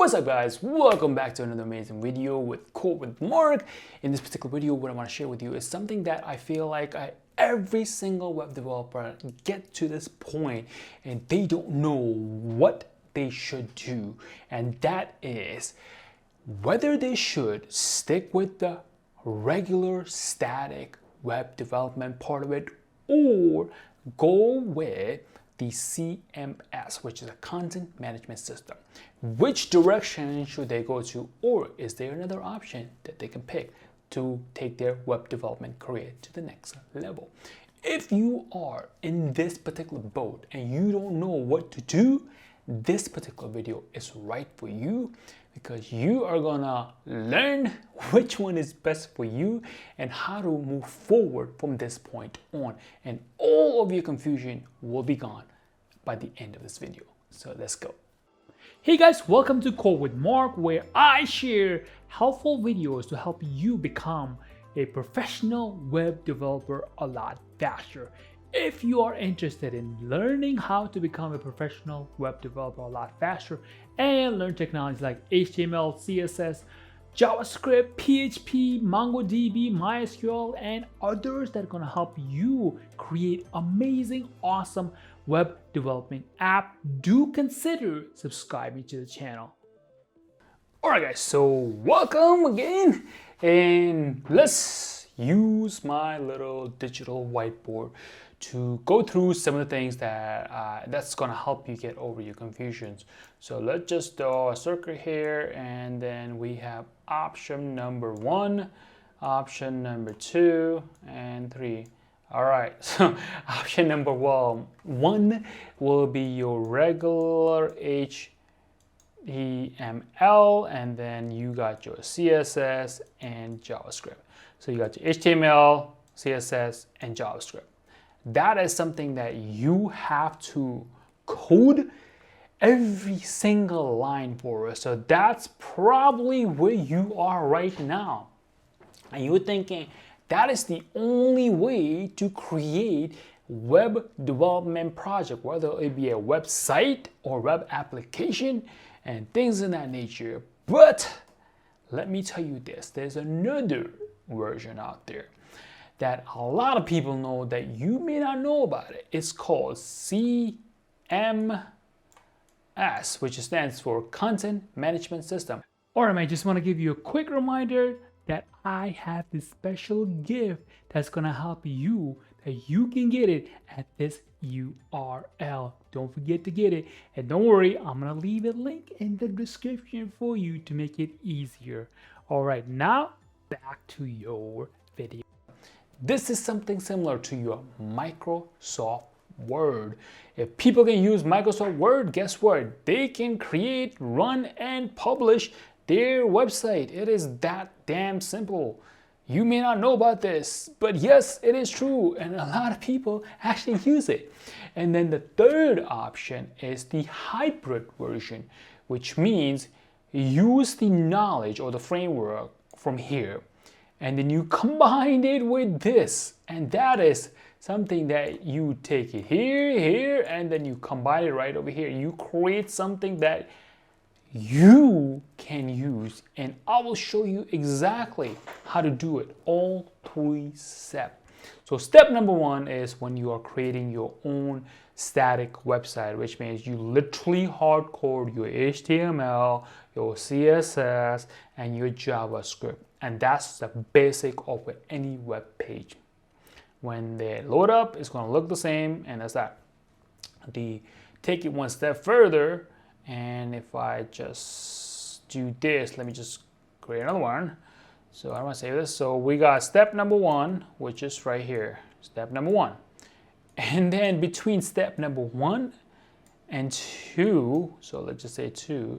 What's up guys, welcome back to another amazing video with Code with Mark. In this particular video, what I want to share with you is something that I feel like every single web developer get to this point and they don't know what they should do, and that is whether they should stick with the regular static web development part of it or go with the CMS, which is a content management system. Which direction should they go to, or is there another option that they can pick to take their web development career to the next level? If you are in this particular boat and you don't know what to do, this particular video is right for you, because you are gonna learn which one is best for you and how to move forward from this point on, and all of your confusion will be gone by the end of this video. So let's go. Hey guys, welcome to Code with Mark, where I share helpful videos to help you become a professional web developer a lot faster. If you are interested in learning how to become a professional web developer a lot faster and learn technologies like HTML, CSS, JavaScript, PHP, MongoDB, MySQL, and others that are going to help you create amazing, awesome web development app, do consider subscribing to the channel. Alright guys, so welcome again, and let's use my little digital whiteboard to go through some of the things that that's going to help you get over your confusions. So let's just draw a circle here, and then we have option number 1, option number 2, and 3. All right, so option number 1 will be your regular HTML, and then you got your CSS and JavaScript. So you got your HTML, CSS, and JavaScript. That is something that you have to code every single line for us. So that's probably where you are right now. And you're thinking that is the only way to create web development project, whether it be a website or web application and things in that nature. But let me tell you this, there's another version out there that a lot of people know that you may not know about it. It's called CMS, which stands for Content Management System. Alright, I just want to give you a quick reminder that I have this special gift that's going to help you, that you can get it at this URL. Don't forget to get it, and don't worry, I'm going to leave a link in the description for you to make it easier. Alright, now back to your video. This is something similar to your Microsoft Word. If people can use Microsoft Word, guess what? They can create, run, and publish their website. It is that damn simple. You may not know about this, but yes, it is true, and a lot of people actually use it. And then the third option is the hybrid version, which means use the knowledge or the framework from here, and then you combine it with this, and that is something that you take it here, and then you combine it right over here. You create something that you can use, and I will show you exactly how to do it, all 3 steps. So step number 1 is when you are creating your own static website, which means you literally hard code your HTML, your CSS, and your JavaScript. And that's the basic of any web page. When they load up, it's going to look the same, and that's that. Take it one step further, and if I just do this, let me just create another one. So I want to save this. So we got step number 1, which is right here. Step number 1. And then between step number 1 and 2, so let's just say 2,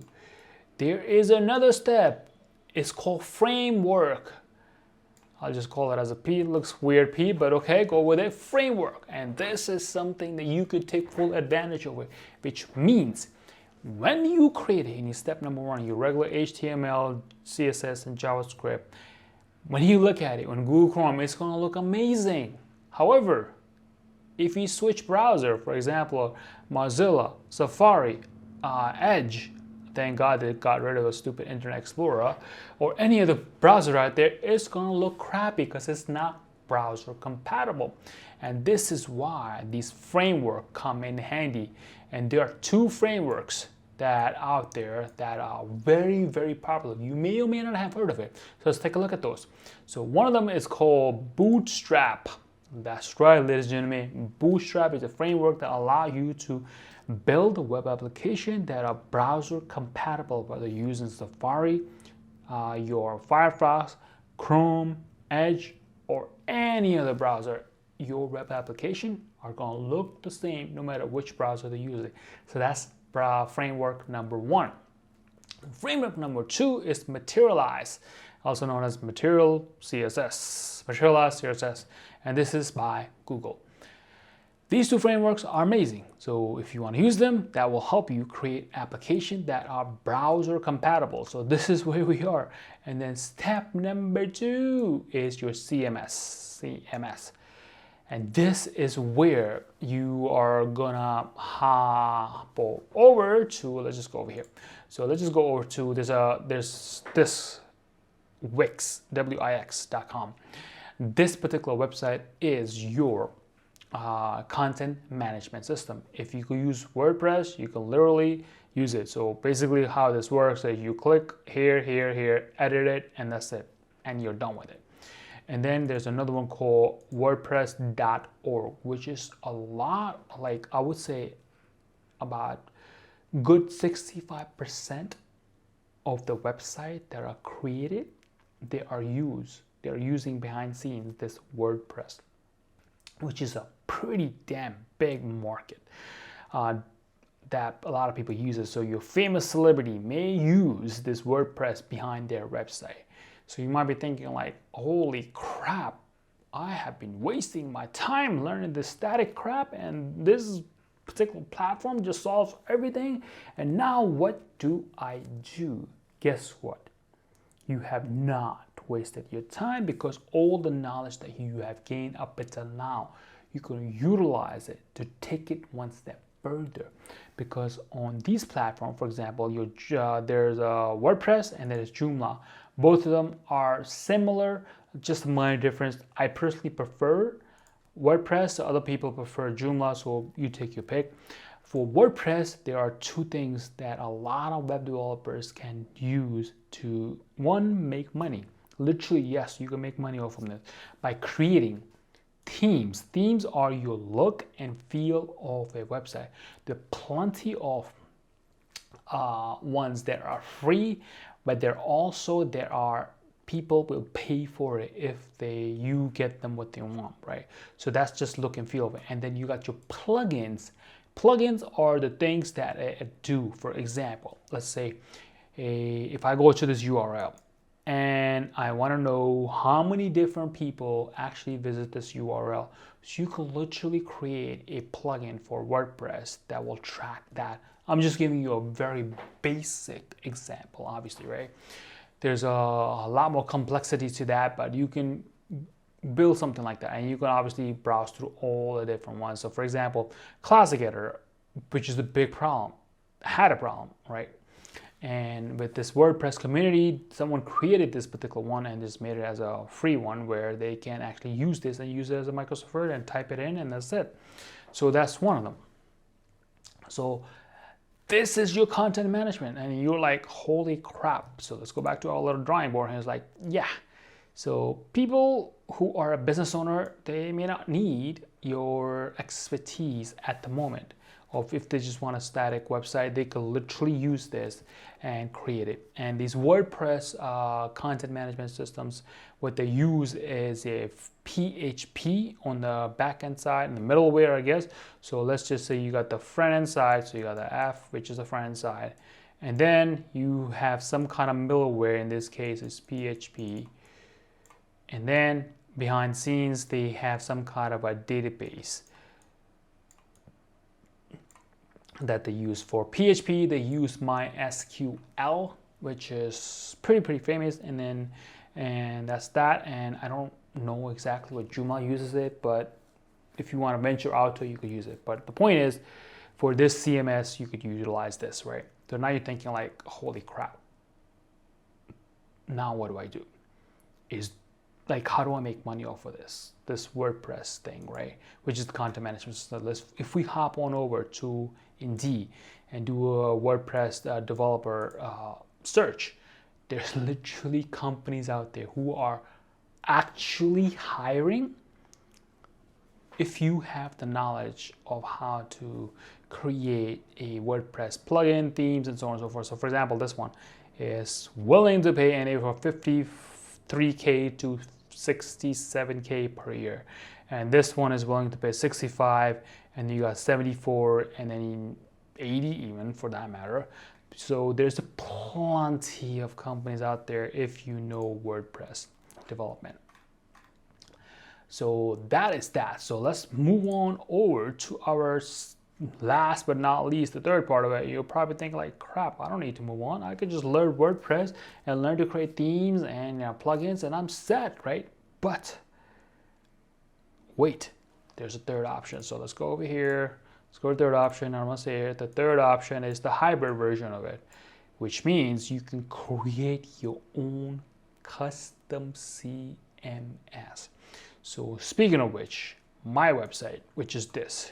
there is another step. It's called framework. I'll just call it as a P. It looks weird, P, but okay, go with it. Framework. And this is something that you could take full advantage of, which means when you create any step number 1, your regular HTML, CSS, and JavaScript, when you look at it on Google Chrome, it's going to look amazing. However, if you switch browser, for example, Mozilla, Safari, Edge, thank God they got rid of a stupid Internet Explorer or any other browser out there, it's gonna look crappy because it's not browser compatible. And this is why these frameworks come in handy. And there are two frameworks that out there that are very, very popular. You may or may not have heard of it. So let's take a look at those. So one of them is called Bootstrap. That's right, ladies and gentlemen. Bootstrap is a framework that allows you to build a web application that are browser compatible, whether you're using Safari, your Firefox, Chrome, Edge, or any other browser. Your web application are going to look the same no matter which browser they're using. So that's framework number one. Framework number two is Materialize, also known as Materialize CSS, and this is by Google. These two frameworks are amazing. So if you want to use them, that will help you create applications that are browser compatible. So this is where we are. And then step number two is your CMS. And this is where you are gonna hop over to, let's just go over here. So let's just go over to, there's this Wix.com. This particular website is your content management system. If you could use WordPress, you can literally use it. So basically how this works is you click here, edit it, and that's it. And you're done with it. And then there's another one called WordPress.org, which is a lot, like I would say about good 65% of the website that are created, they're using behind scenes this WordPress, which is a pretty damn big market that a lot of people use it. So your famous celebrity may use this WordPress behind their website. So you might be thinking like, holy crap, I have been wasting my time learning this static crap and this particular platform just solves everything. And now what do I do? Guess what? You have not wasted your time, because all the knowledge that you have gained up until now, you can utilize it to take it one step further. Because on these platforms, for example, there's WordPress and there's Joomla. Both of them are similar, just a minor difference. I personally prefer WordPress. Other people prefer Joomla, so you take your pick. For WordPress, there are two things that a lot of web developers can use to, one, make money. Literally, yes, you can make money off of this by creating themes. Themes are your look and feel of a website. There are plenty of ones that are free, but there are people will pay for it if you get them what they want, right? So that's just look and feel of it. And then you got your plugins. Plugins are the things that do. For example, let's say if I go to this URL and I want to know how many different people actually visit this URL, so you can literally create a plugin for WordPress that will track that. I'm just giving you a very basic example, obviously, right? There's a lot more complexity to that, but you can build something like that, and you can obviously browse through all the different ones. So for example, Classic Editor, which is a big problem, had a problem, right? And with this WordPress community, someone created this particular one and just made it as a free one where they can actually use this and use it as a Microsoft Word and type it in, and that's it. So that's one of them. So this is your content management, and you're like, holy crap. So let's go back to our little drawing board, and it's like, yeah. So people who are a business owner, they may not need your expertise at the moment. Or if they just want a static website, they could literally use this and create it. And these WordPress content management systems, what they use is a PHP on the back-end side and the middleware, I guess. So let's just say you got the front-end side, so you got the F, which is the front-end side. And then you have some kind of middleware, in this case it's PHP. And then behind scenes, they have some kind of a database that they use. For PHP, they use MySQL, which is pretty famous, and that's that. And I don't know exactly what Joomla uses it, but if you want to venture out to it, you could use it. But the point is, for this CMS, you could utilize this, right? So now you're thinking like, holy crap, now what do I do? Is like, how do I make money off of this WordPress thing, right? Which is the content management system. If we hop on over to Indeed and do a WordPress developer search, there's literally companies out there who are actually hiring if you have the knowledge of how to create a WordPress plugin, themes, and so on and so forth. So for example, this one is willing to pay anywhere from 53K to 67K per year. And this one is willing to pay 65, and you got 74, and then 80 even for that matter. So there's plenty of companies out there if you know WordPress development. So that is that. So let's move on over to our last but not least, the third part of it. You're probably thinking like, crap, I don't need to move on. I could just learn WordPress and learn to create themes and plugins and I'm set, right? But wait, there's a third option. So let's go over here. Let's go to the third option. I'm gonna say it. The third option is the hybrid version of it, which means you can create your own custom CMS. So speaking of which, my website, which is this,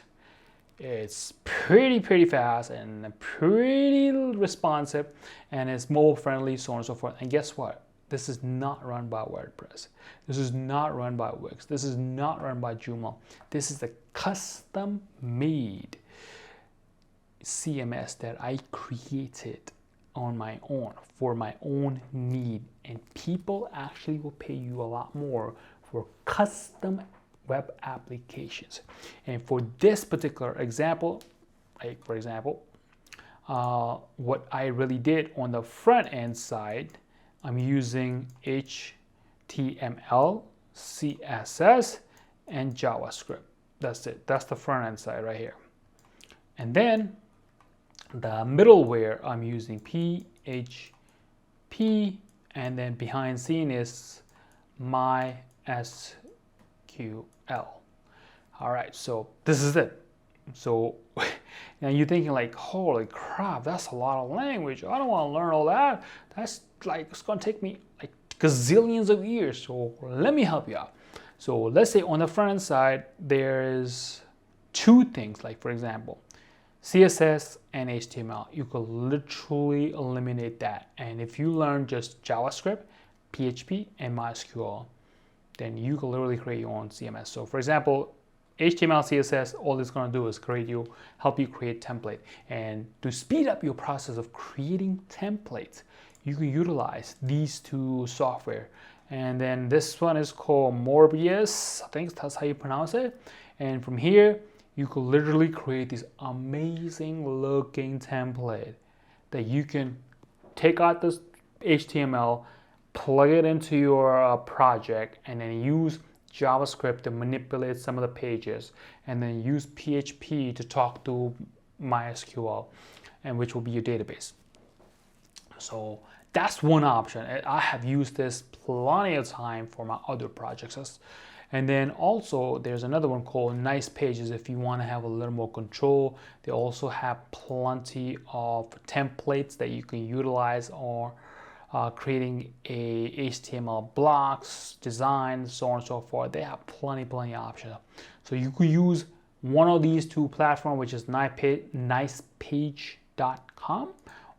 it's pretty fast and pretty responsive, and it's mobile friendly, so on and so forth. And guess what? This is not run by WordPress. This is not run by Wix. This is not run by Joomla. This is a custom made CMS that I created on my own for my own need, and people actually will pay you a lot more for custom web applications. And for this particular example, like for example, what I really did on the front end side, I'm using HTML, CSS, and JavaScript. That's it. That's the front end side right here. And then the middleware, I'm using PHP, and then behind scene is MySQL. All right, so this is it. So now you're thinking like, holy crap, that's a lot of language. I don't want to learn all that. That's like, it's gonna take me like gazillions of years. So let me help you out. So let's say on the front end side, there's two things, like for example, CSS and HTML. You could literally eliminate that. And if you learn just JavaScript, PHP, and MySQL, then you can literally create your own CMS. So for example, HTML, CSS, all it's gonna do is help you create template. And to speed up your process of creating templates, you can utilize these two software. And then this one is called Morbius, I think that's how you pronounce it. And from here, you could literally create this amazing looking template that you can take out this HTML, plug it into your project, and then use JavaScript to manipulate some of the pages, and then use PHP to talk to MySQL, and which will be your database. So that's one option. I have used this plenty of time for my other projects. And then also there's another one called Nice Pages if you want to have a little more control. They also have plenty of templates that you can utilize, or creating a HTML blocks, designs, so on and so forth. They have plenty of options. So you could use one of these two platforms, which is nicepage.com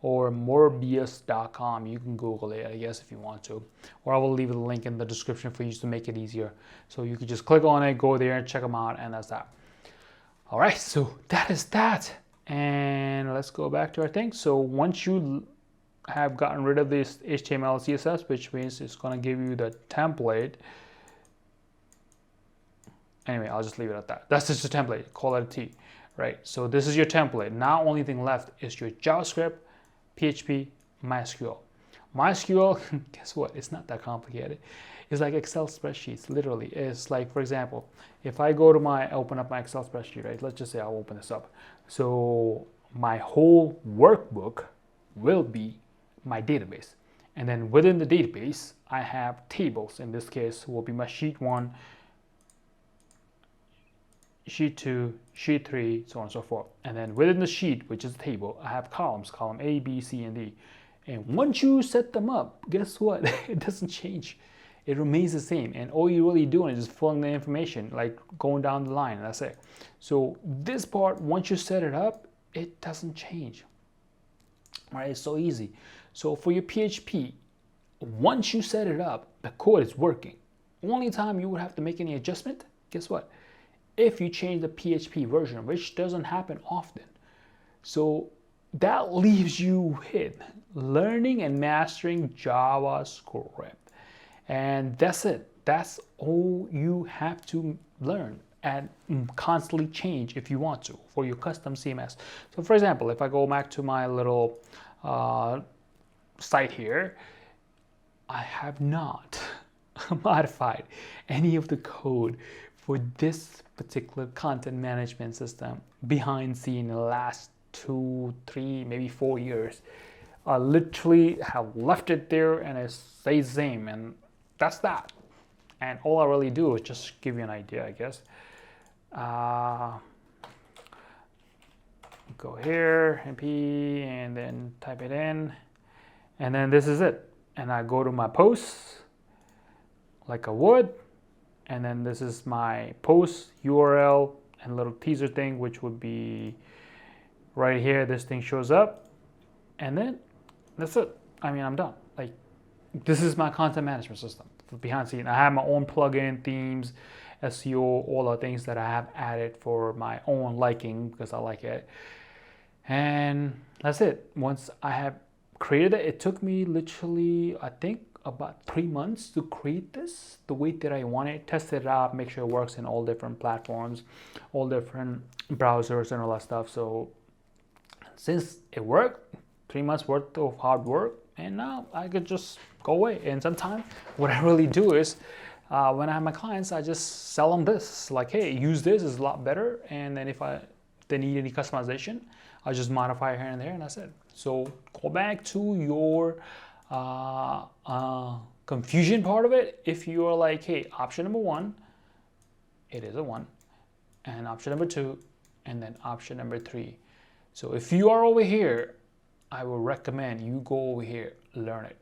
or morbius.com. You can Google it, I guess, if you want to. Or I will leave a link in the description for you to make it easier. So you can just click on it, go there, and check them out, and that's that. All right, so that is that. And let's go back to our thing. So once you have gotten rid of this HTML, CSS, which means it's going to give you the template. Anyway, I'll just leave it at that. That's just a template. Call it a T, right? So this is your template. Now only thing left is your JavaScript, PHP, MySQL. MySQL, guess what? It's not that complicated. It's like Excel spreadsheets, literally. It's like, for example, if I go to open up my Excel spreadsheet, right? Let's just say I'll open this up. So my whole workbook will be my database, and then within the database, I have tables. In this case, will be my sheet 1, sheet 2, sheet 3, so on and so forth. And then within the sheet, which is the table, I have columns, column A, B, C, and D. And once you set them up, guess what? It doesn't change. It remains the same. And all you're really doing is just filling the information, like going down the line, and that's it. So this part, once you set it up, it doesn't change. All right, it's so easy. So for your PHP, once you set it up, the code is working. Only time you would have to make any adjustment, guess what? If you change the PHP version, which doesn't happen often. So that leaves you with learning and mastering JavaScript. And that's it. That's all you have to learn and constantly change if you want to for your custom CMS. So for example, if I go back to my little site here, I have not modified any of the code for this particular content management system behind scene in the last 2, 3, maybe 4 years. I literally have left it there and it stays the same, and that's that. And all I really do is just give you an idea, I guess. Go here, MP, and then type it in, and then this is it. And I go to my posts like I would, and then this is my post URL and little teaser thing, which would be right here. This thing shows up, and then that's it. I mean, I'm done. Like, this is my content management system for behind the scene. I have my own plugin, themes, SEO, all the things that I have added for my own liking because I like it. And that's it. Once I have created it, it took me literally, I think, about 3 months to create this the way that I want it, test it out, make sure it works in all different platforms, all different browsers and all that stuff. So since it worked, 3 months worth of hard work, and now I could just go away. And sometimes what I really do is when I have my clients, I just sell them this, like, hey, use this, is a lot better. And then if they need any customization, I just modify here and there, and that's it. So go back to your confusion part of it. If you are like, hey, option number 1, it is a 1, and option number 2, and then option number 3. So if you are over here, I will recommend you go over here, learn it.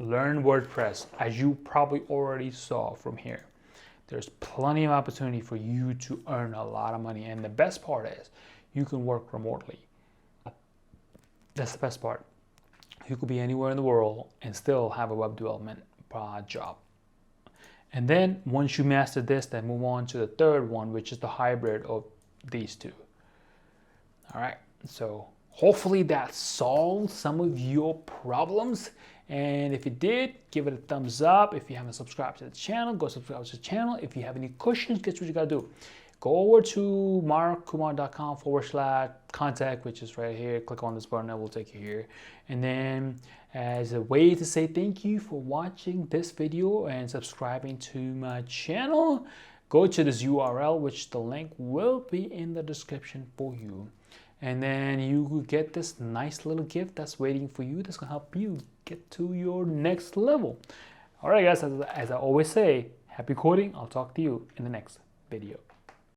Learn WordPress, as you probably already saw from here. There's plenty of opportunity for you to earn a lot of money. And the best part is you can work remotely. That's the best part. You could be anywhere in the world and still have a web development job. And then once you master this, then move on to the third one, which is the hybrid of these two. All right, so hopefully that solved some of your problems. And if it did, give it a thumbs up. If you haven't subscribed to the channel, go subscribe to the channel. If you have any questions, guess what you gotta do? Go over to markkumar.com/contact, which is right here. Click on this button, that will take you here. And then as a way to say thank you for watching this video and subscribing to my channel, go to this URL, which the link will be in the description for you. And then you will get this nice little gift that's waiting for you. That's gonna help you get to your next level. All right, guys, as I always say, happy coding. I'll talk to you in the next video.